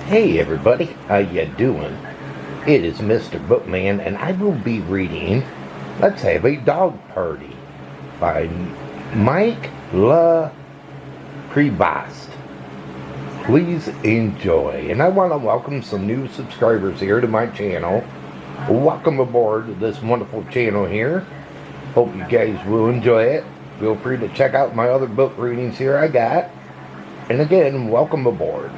Hey everybody, how ya doing? It is Mr. Bookman and I will be reading Let's Have a Dog Party by Mikela Prevost. Please enjoy. And I want to welcome some new subscribers here to my channel. Welcome aboard to this wonderful channel here. Hope you guys will enjoy it. Feel free to check out my other book readings here I got. And again, welcome aboard.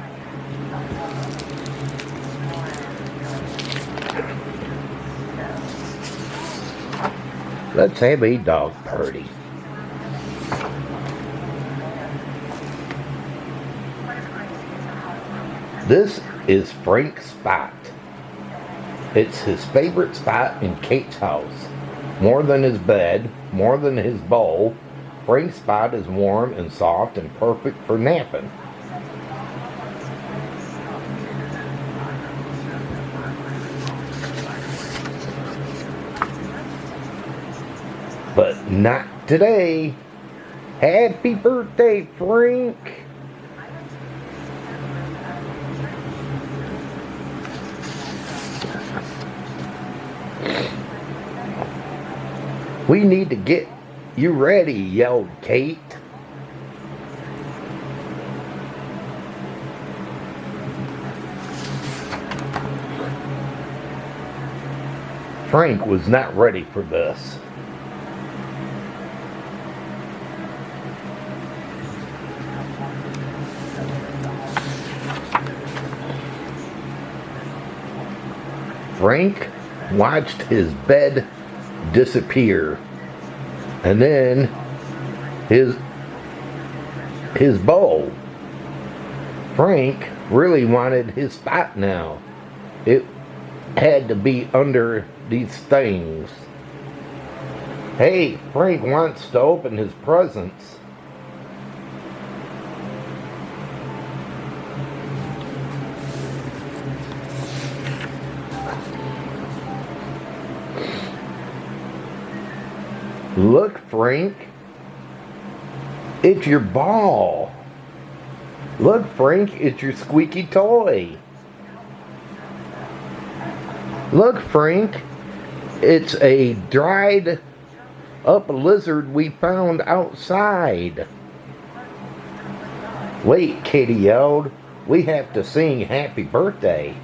Let's have a dog party. This is Frank's spot. It's his favorite spot in Kate's house. More than his bed, more than his bowl, Frank's spot is warm and soft and perfect for napping. But not today. Happy birthday, Frank! We need to get you ready, yelled Kate. Frank was not ready for this. Frank watched his bed disappear, and then his bowl. Frank really wanted his spot now. It had to be under these things. Hey, Frank wants to open his presents. Look, Frank. It's your ball. Look, Frank, it's your squeaky toy. Look, Frank, it's a dried up lizard we found outside. Wait, Katie yelled. We have to sing happy birthday.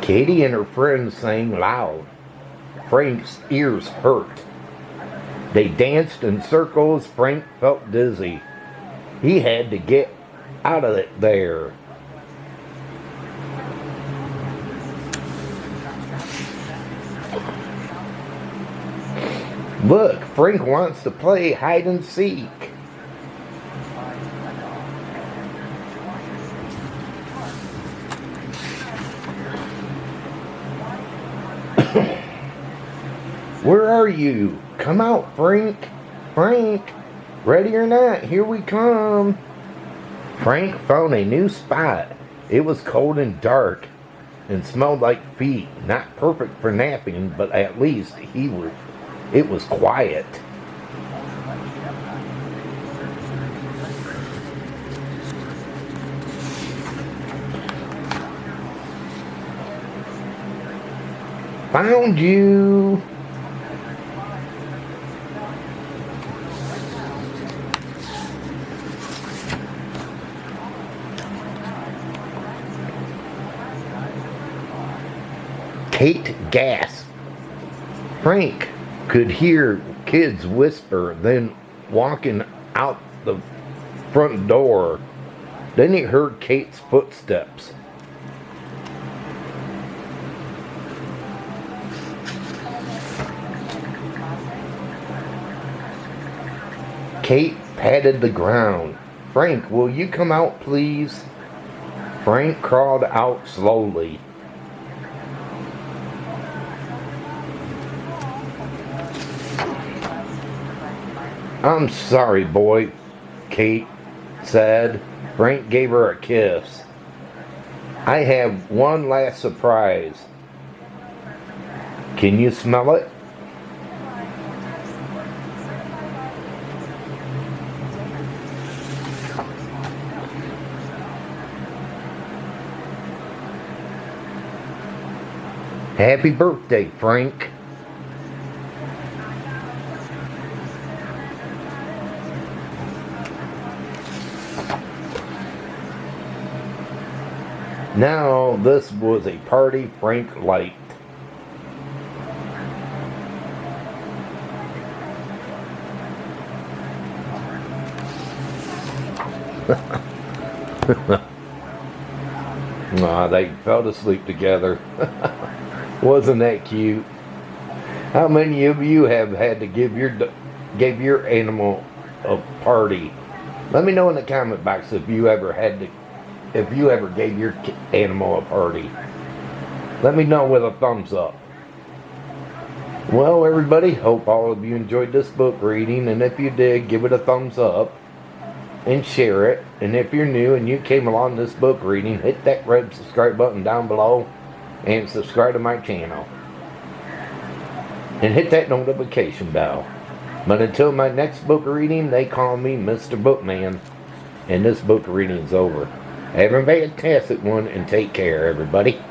Katie and her friends sang loud. Frank's ears hurt. They danced in circles. Frank felt dizzy. He had to get out of it there. Look, Frank wants to play hide and seek. Where are you? Come out, Frank. Frank, ready or not, here we come. Frank found a new spot. It was cold and dark and smelled like feet. Not perfect for napping, but at least it was quiet. Found you. Kate gasped. Frank could hear kids whisper, then walking out the front door. Then he heard Kate's footsteps. Kate patted the ground. Frank, will you come out, please? Frank crawled out slowly. I'm sorry, boy, Kate said. Frank gave her a kiss. I have one last surprise. Can you smell it? Happy birthday, Frank. Now, this was a party Frank liked. They fell asleep together. Wasn't that cute? How many of you have had to give your animal a party? Let me know in the comment box if you ever gave your animal a party. Let me know with a thumbs up. Well, everybody, hope all of you enjoyed this book reading, and if you did, give it a thumbs up and share it. And if you're new and you came along this book reading, hit that red subscribe button down below and subscribe to my channel. And hit that notification bell. But until my next book reading, they call me Mr.Bookman. And this book reading's over. Have a fantastic one and take care, everybody.